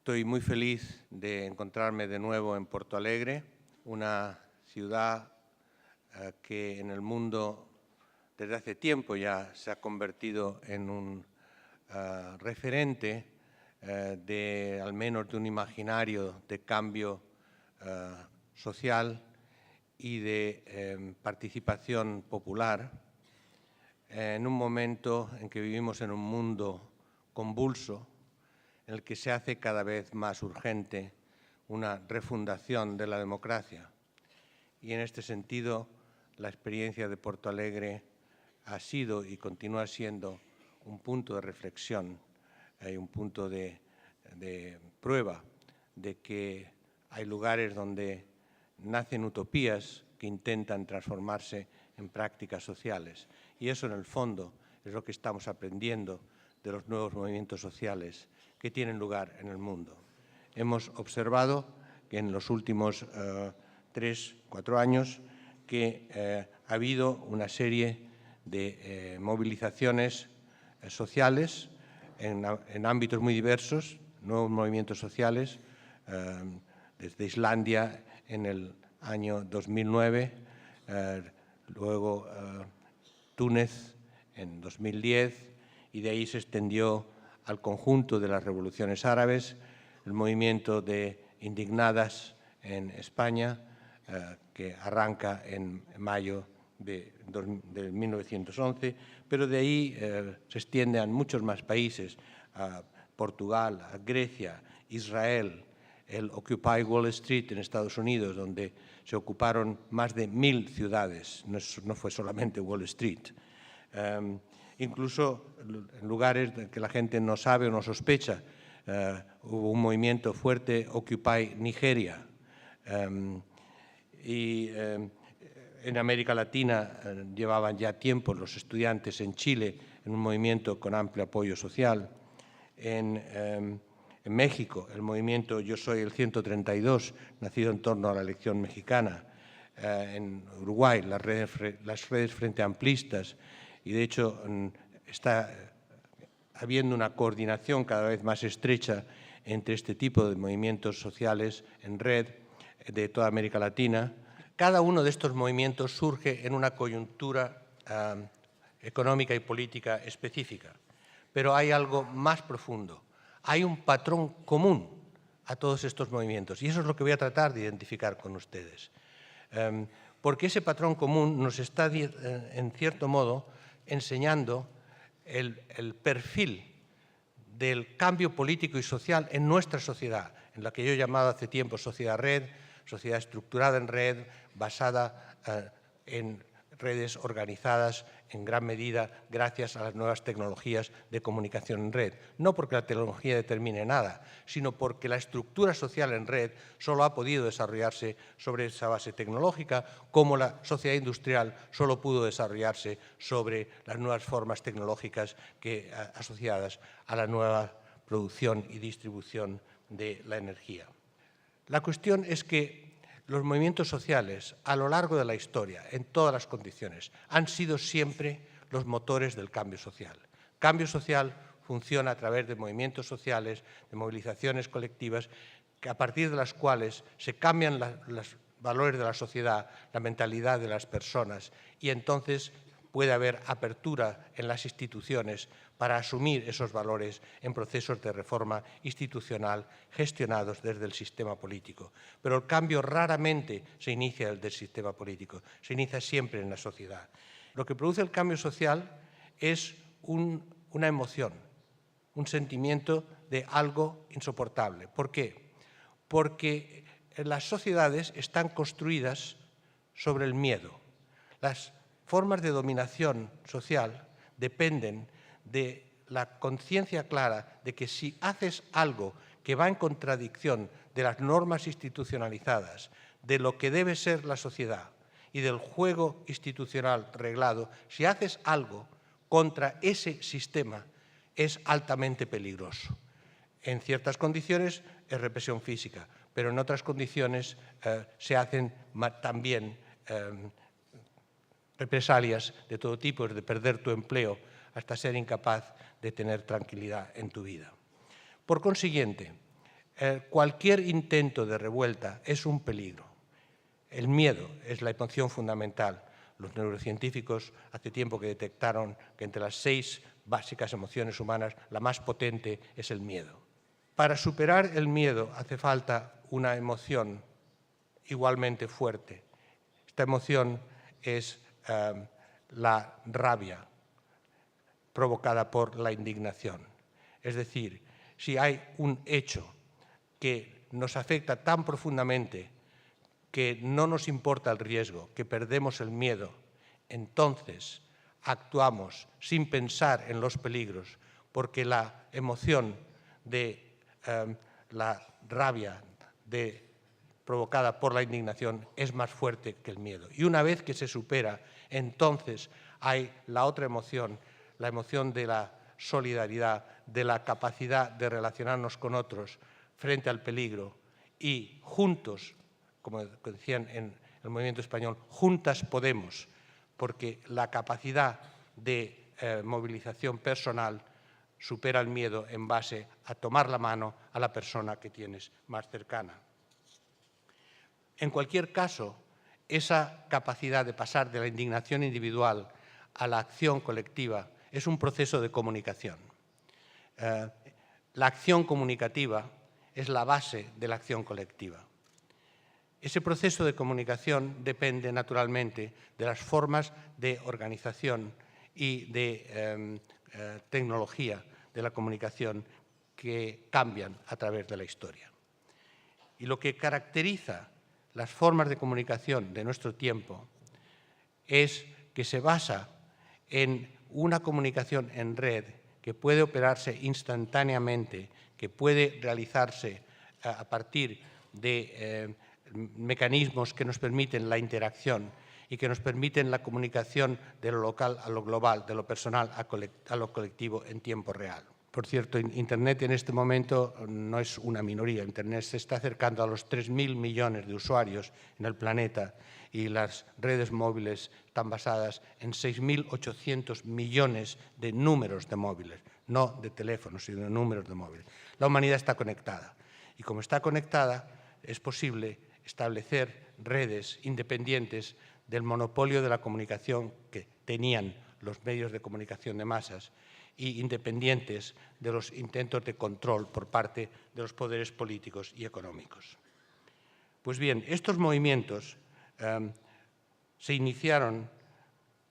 Estoy muy feliz de encontrarme de nuevo en Porto Alegre, una ciudad que en el mundo desde hace tiempo ya se ha convertido en un referente al menos de un imaginario de cambio social y de participación popular, en un momento en que vivimos en un mundo convulso, en el que se hace cada vez más urgente una refundación de la democracia. Y en este sentido, la experiencia de Porto Alegre ha sido y continúa siendo un punto de reflexión y un punto de prueba de que hay lugares donde nacen utopías que intentan transformarse en prácticas sociales. Y eso, en el fondo, es lo que estamos aprendiendo de los nuevos movimientos sociales que tienen lugar en el mundo. Hemos observado que en los últimos 3-4 años que ha habido una serie de movilizaciones sociales en ámbitos muy diversos, nuevos movimientos sociales, desde Islandia en el año 2009, luego Túnez en 2010, y de ahí se extendió al conjunto de las revoluciones árabes, el movimiento de indignadas en España, que arranca en mayo de 1911, pero de ahí se extiende a muchos más países, a Portugal, a Grecia, Israel, el Occupy Wall Street en Estados Unidos, donde se ocuparon más de 1000 ciudades, no fue solamente Wall Street. Incluso en lugares que la gente no sabe o no sospecha, hubo un movimiento fuerte, Occupy Nigeria. En América Latina llevaban ya tiempo los estudiantes en Chile en un movimiento con amplio apoyo social. En México, el movimiento Yo Soy el 132, nacido en torno a la elección mexicana. En Uruguay, las redes frente amplistas. Y, de hecho, está habiendo una coordinación cada vez más estrecha entre este tipo de movimientos sociales en red de toda América Latina. Cada uno de estos movimientos surge en una coyuntura económica y política específica. Pero hay algo más profundo. Hay un patrón común a todos estos movimientos, y eso es lo que voy a tratar de identificar con ustedes. Porque ese patrón común nos está, en cierto modo, enseñando el perfil del cambio político y social en nuestra sociedad, en la que yo he llamado hace tiempo sociedad red, sociedad estructurada en red, basada en redes organizadas en gran medida gracias a las nuevas tecnologías de comunicación en red. No porque la tecnología determine nada, sino porque la estructura social en red solo ha podido desarrollarse sobre esa base tecnológica, como la sociedad industrial solo pudo desarrollarse sobre las nuevas formas tecnológicas asociadas a la nueva producción y distribución de la energía. La cuestión es que los movimientos sociales, a lo largo de la historia, en todas las condiciones, han sido siempre los motores del cambio social. El cambio social funciona a través de movimientos sociales, de movilizaciones colectivas, a partir de las cuales se cambian los valores de la sociedad, la mentalidad de las personas, y entonces puede haber apertura en las instituciones para asumir esos valores en procesos de reforma institucional gestionados desde el sistema político. Pero el cambio raramente se inicia desde el sistema político, se inicia siempre en la sociedad. Lo que produce el cambio social es una emoción, un sentimiento de algo insoportable. ¿Por qué? Porque las sociedades están construidas sobre el miedo. Las formas de dominación social dependen de la conciencia clara de que si haces algo que va en contradicción de las normas institucionalizadas, de lo que debe ser la sociedad y del juego institucional reglado, si haces algo contra ese sistema, es altamente peligroso. En ciertas condiciones es represión física, pero en otras condiciones se hacen también represalias de todo tipo, desde perder tu empleo hasta ser incapaz de tener tranquilidad en tu vida. Por consiguiente, Cualquier intento de revuelta es un peligro. El miedo es la emoción fundamental. Los neurocientíficos hace tiempo que detectaron que entre las 6 básicas emociones humanas, la más potente es el miedo. Para superar el miedo hace falta una emoción igualmente fuerte. Esta emoción es la rabia provocada por la indignación. Es decir, si hay un hecho que nos afecta tan profundamente que no nos importa el riesgo, que perdemos el miedo, entonces actuamos sin pensar en los peligros, porque la emoción de la rabia provocada por la indignación es más fuerte que el miedo. Y una vez que se supera, entonces hay la otra emoción, la emoción de la solidaridad, de la capacidad de relacionarnos con otros frente al peligro y juntos, como decían en el movimiento español, juntas podemos, porque la capacidad de movilización personal supera el miedo en base a tomar la mano a la persona que tienes más cercana. En cualquier caso, esa capacidad de pasar de la indignación individual a la acción colectiva es un proceso de comunicación. La acción comunicativa es la base de la acción colectiva. Ese proceso de comunicación depende, naturalmente, de las formas de organización y de tecnología de la comunicación que cambian a través de la historia. Y lo que caracteriza las formas de comunicación de nuestro tiempo es que se basa en una comunicación en red que puede operarse instantáneamente, que puede realizarse a partir de mecanismos que nos permiten la interacción y que nos permiten la comunicación de lo local a lo global, de lo personal a lo colectivo en tiempo real. Por cierto, Internet en este momento no es una minoría. Internet se está acercando a los 3.000 millones de usuarios en el planeta y las redes móviles están basadas en 6.800 millones de números de móviles, no de teléfonos, sino de números de móviles. La humanidad está conectada y como está conectada es posible establecer redes independientes del monopolio de la comunicación que tenían los medios de comunicación de masas y independientes de los intentos de control por parte de los poderes políticos y económicos. Pues bien, estos movimientos se iniciaron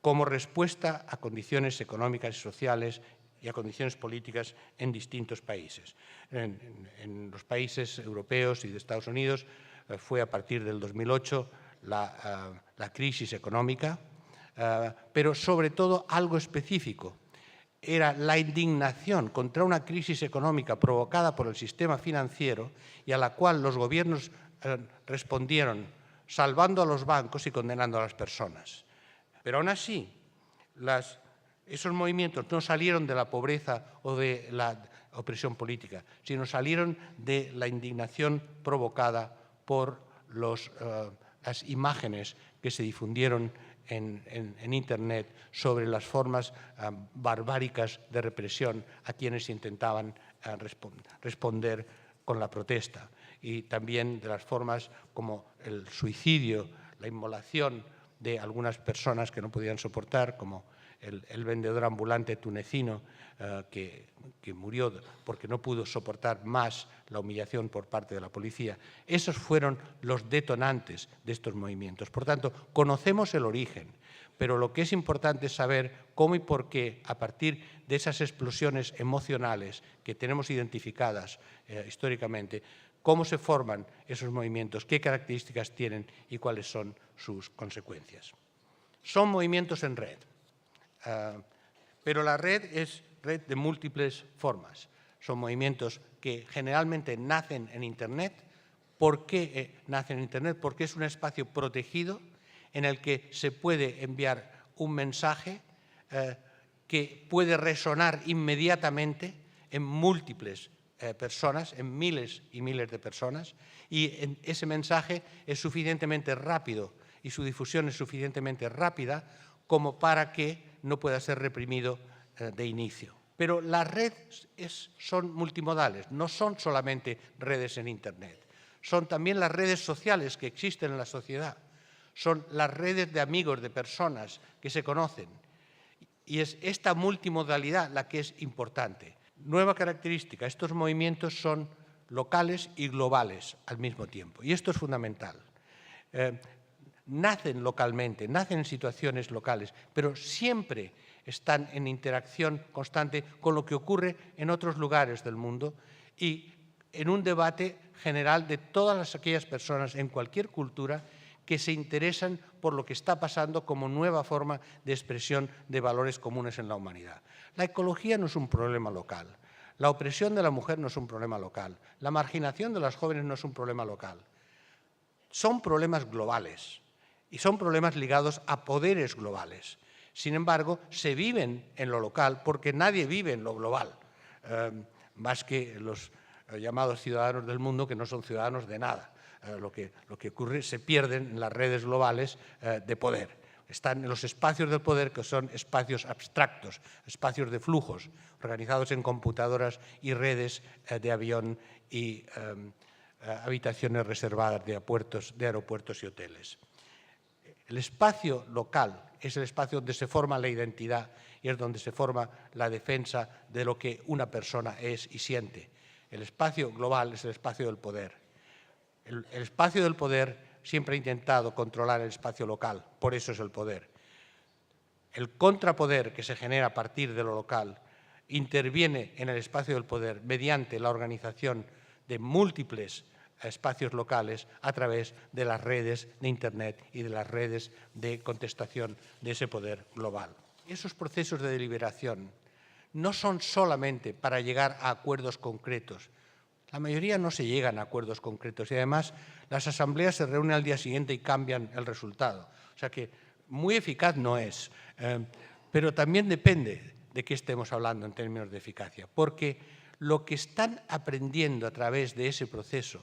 como respuesta a condiciones económicas y sociales y a condiciones políticas en distintos países. En los países europeos y de Estados Unidos fue a partir del 2008 la crisis económica, pero sobre todo algo específico. Era la indignación contra una crisis económica provocada por el sistema financiero y a la cual los gobiernos respondieron salvando a los bancos y condenando a las personas. Pero aún así, esos movimientos no salieron de la pobreza o de la opresión política, sino salieron de la indignación provocada por las imágenes que se difundieron en Internet sobre las formas barbáricas de represión a quienes intentaban responder con la protesta y también de las formas como el suicidio, la inmolación de algunas personas que no podían soportar, como el vendedor ambulante tunecino que murió porque no pudo soportar más la humillación por parte de la policía. Esos fueron los detonantes de estos movimientos. Por tanto, conocemos el origen, pero lo que es importante es saber cómo y por qué, a partir de esas explosiones emocionales que tenemos identificadas históricamente, cómo se forman esos movimientos, qué características tienen y cuáles son sus consecuencias. Son movimientos en red. Pero la red es red de múltiples formas. Son movimientos que generalmente nacen en Internet. ¿Por qué nacen en Internet? Porque es un espacio protegido en el que se puede enviar un mensaje que puede resonar inmediatamente en múltiples personas, en miles y miles de personas, y ese mensaje es suficientemente rápido y su difusión es suficientemente rápida como para que no pueda ser reprimido de inicio. Pero las redes son multimodales, no son solamente redes en Internet, son también las redes sociales que existen en la sociedad, son las redes de amigos, de personas que se conocen. Y es esta multimodalidad la que es importante. Nueva característica, estos movimientos son locales y globales al mismo tiempo. Y esto es fundamental. Nacen localmente, nacen en situaciones locales, pero siempre están en interacción constante con lo que ocurre en otros lugares del mundo y en un debate general de todas aquellas personas en cualquier cultura que se interesan por lo que está pasando como nueva forma de expresión de valores comunes en la humanidad. La ecología no es un problema local, la opresión de la mujer no es un problema local, la marginación de las jóvenes no es un problema local. Son problemas globales y son problemas ligados a poderes globales. Sin embargo, se viven en lo local porque nadie vive en lo global, más que los llamados ciudadanos del mundo que no son ciudadanos de nada. Lo que ocurre, se pierden en las redes globales de poder. Están en los espacios del poder, que son espacios abstractos, espacios de flujos, organizados en computadoras y redes de avión y habitaciones reservadas de aeropuertos y hoteles. El espacio local es el espacio donde se forma la identidad y es donde se forma la defensa de lo que una persona es y siente. El espacio global es el espacio del poder. El espacio del poder siempre ha intentado controlar el espacio local, por eso es el poder. El contrapoder que se genera a partir de lo local interviene en el espacio del poder mediante la organización de múltiples espacios locales a través de las redes de Internet y de las redes de contestación de ese poder global. Esos procesos de deliberación no son solamente para llegar a acuerdos concretos. La mayoría no se llegan a acuerdos concretos y además las asambleas se reúnen al día siguiente y cambian el resultado. O sea que muy eficaz no es, pero también depende de qué estemos hablando en términos de eficacia, porque lo que están aprendiendo a través de ese proceso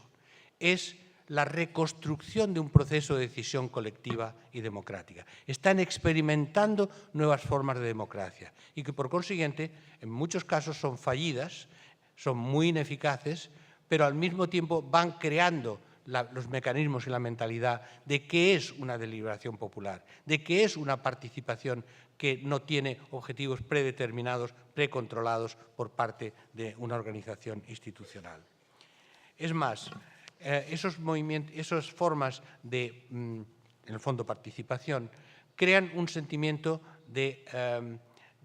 es la reconstrucción de un proceso de decisión colectiva y democrática. Están experimentando nuevas formas de democracia y que, por consiguiente, en muchos casos son fallidas, son muy ineficaces, pero al mismo tiempo van creando los mecanismos y la mentalidad de qué es una deliberación popular, de qué es una participación que no tiene objetivos predeterminados, precontrolados por parte de una organización institucional. Es más, esas formas de, en el fondo, participación, crean un sentimiento de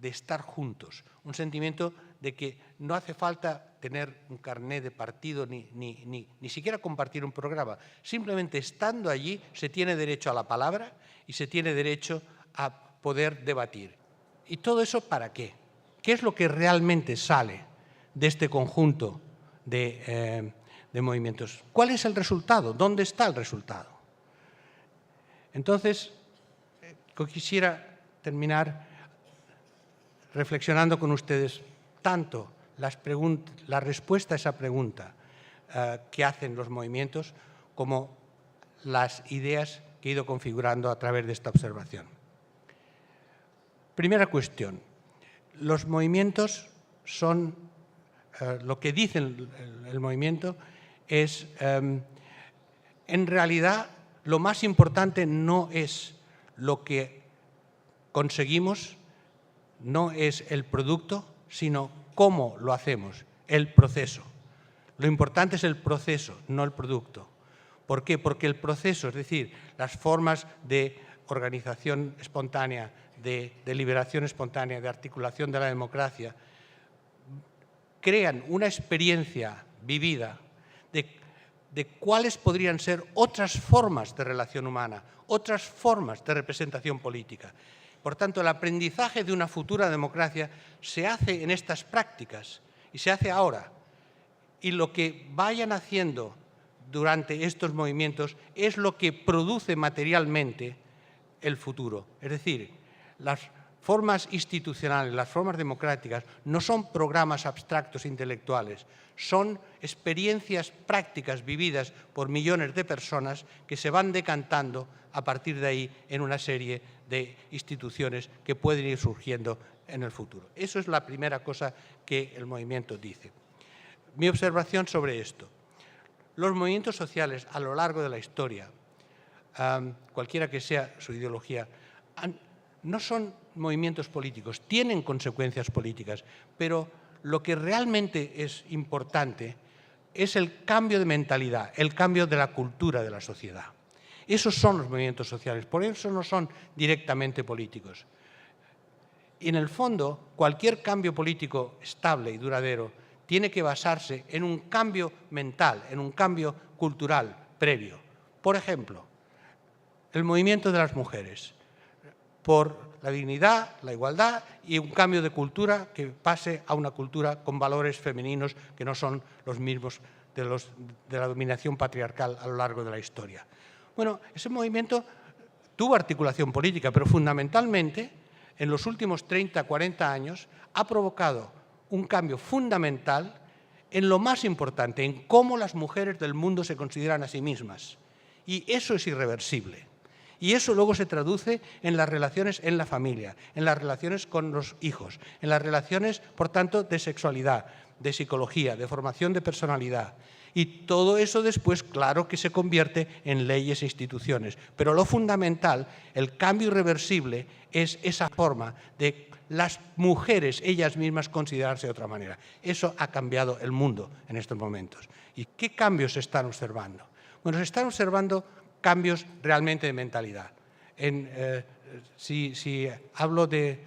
estar juntos, un sentimiento de que no hace falta tener un carné de partido ni siquiera compartir un programa. Simplemente estando allí se tiene derecho a la palabra y se tiene derecho a poder debatir. ¿Y todo eso para qué? ¿Qué es lo que realmente sale de este conjunto de movimientos? ¿Cuál es el resultado? ¿Dónde está el resultado? Entonces, quisiera terminar reflexionando con ustedes tanto la respuesta a esa pregunta que hacen los movimientos como las ideas que he ido configurando a través de esta observación. Primera cuestión. Los movimientos son, lo que dice el movimiento es, en realidad, lo más importante no es lo que conseguimos, no es el producto, sino cómo lo hacemos, el proceso. Lo importante es el proceso, no el producto. ¿Por qué? Porque el proceso, es decir, las formas de organización espontánea, de deliberación espontánea, de articulación de la democracia, crean una experiencia vivida de cuáles podrían ser otras formas de relación humana, otras formas de representación política. Por tanto, el aprendizaje de una futura democracia se hace en estas prácticas y se hace ahora. Y lo que vayan haciendo durante estos movimientos es lo que produce materialmente el futuro. Es decir, las formas institucionales, las formas democráticas, no son programas abstractos intelectuales, son experiencias prácticas vividas por millones de personas que se van decantando a partir de ahí en una serie de instituciones que pueden ir surgiendo en el futuro. Eso es la primera cosa que el movimiento dice. Mi observación sobre esto. Los movimientos sociales a lo largo de la historia, cualquiera que sea su ideología, no son movimientos políticos, tienen consecuencias políticas, pero lo que realmente es importante es el cambio de mentalidad, el cambio de la cultura de la sociedad. Esos son los movimientos sociales, por eso no son directamente políticos. Y en el fondo, cualquier cambio político estable y duradero tiene que basarse en un cambio mental, en un cambio cultural previo. Por ejemplo, el movimiento de las mujeres por la dignidad, la igualdad y un cambio de cultura que pase a una cultura con valores femeninos que no son los mismos de la dominación patriarcal a lo largo de la historia. Bueno, ese movimiento tuvo articulación política, pero fundamentalmente en los últimos 30, 40 años ha provocado un cambio fundamental en lo más importante, en cómo las mujeres del mundo se consideran a sí mismas. Y eso es irreversible. Y eso luego se traduce en las relaciones en la familia, en las relaciones con los hijos, en las relaciones, por tanto, de sexualidad, de psicología, de formación de personalidad. Y todo eso después, claro que se convierte en leyes e instituciones. Pero lo fundamental, el cambio irreversible, es esa forma de las mujeres ellas mismas considerarse de otra manera. Eso ha cambiado el mundo en estos momentos. ¿Y qué cambios se están observando? Bueno, se están observando cambios realmente de mentalidad. Si hablo de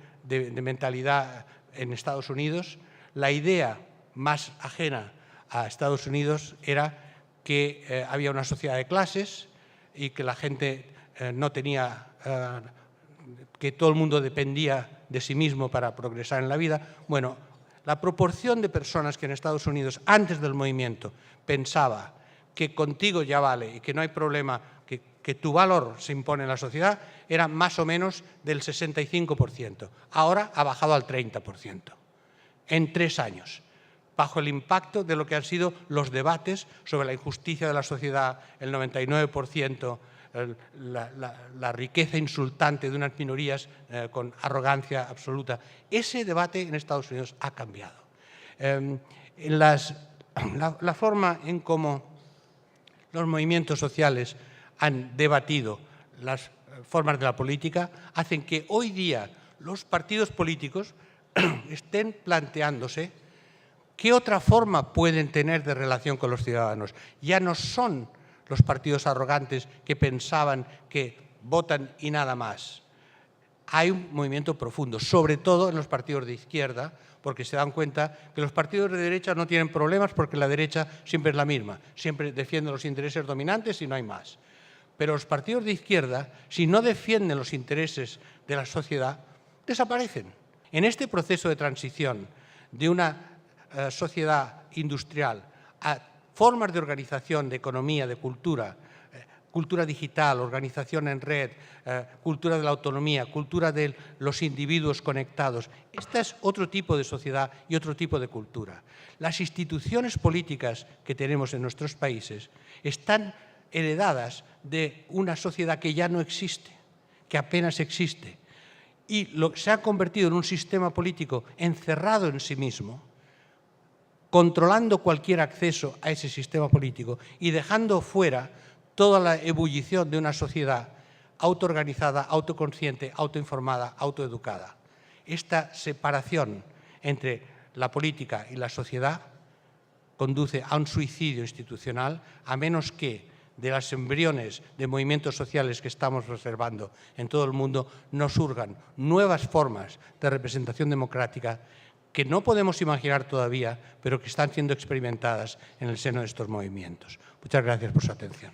mentalidad en Estados Unidos, la idea más ajena a Estados Unidos era que había una sociedad de clases y que la gente no tenía, que todo el mundo dependía de sí mismo para progresar en la vida. Bueno, la proporción de personas que en Estados Unidos, antes del movimiento, pensaba que contigo ya vale y que no hay problema, que tu valor se impone en la sociedad, era más o menos del 65%. Ahora ha bajado al 30%, en 3 años, bajo el impacto de lo que han sido los debates sobre la injusticia de la sociedad, el 99%, la riqueza insultante de unas minorías con arrogancia absoluta. Ese debate en Estados Unidos ha cambiado. La forma en cómo los movimientos sociales han debatido las formas de la política hacen que hoy día los partidos políticos estén planteándose qué otra forma pueden tener de relación con los ciudadanos. Ya no son los partidos arrogantes que pensaban que votan y nada más. Hay un movimiento profundo, sobre todo en los partidos de izquierda, porque se dan cuenta que los partidos de derecha no tienen problemas porque la derecha siempre es la misma, siempre defiende los intereses dominantes y no hay más. Pero los partidos de izquierda, si no defienden los intereses de la sociedad, desaparecen. En este proceso de transición de una sociedad industrial a formas de organización, de economía, de cultura, cultura digital, organización en red, cultura de la autonomía, cultura de los individuos conectados. Este es otro tipo de sociedad y otro tipo de cultura. Las instituciones políticas que tenemos en nuestros países están heredadas de una sociedad que ya no existe, que apenas existe, y se ha convertido en un sistema político encerrado en sí mismo, controlando cualquier acceso a ese sistema político y dejando fuera toda la ebullición de una sociedad autoorganizada, autoconsciente, autoinformada, autoeducada. Esta separación entre la política y la sociedad conduce a un suicidio institucional, a menos que de los embriones de movimientos sociales que estamos observando en todo el mundo nos surjan nuevas formas de representación democrática que no podemos imaginar todavía, pero que están siendo experimentadas en el seno de estos movimientos. Muchas gracias por su atención.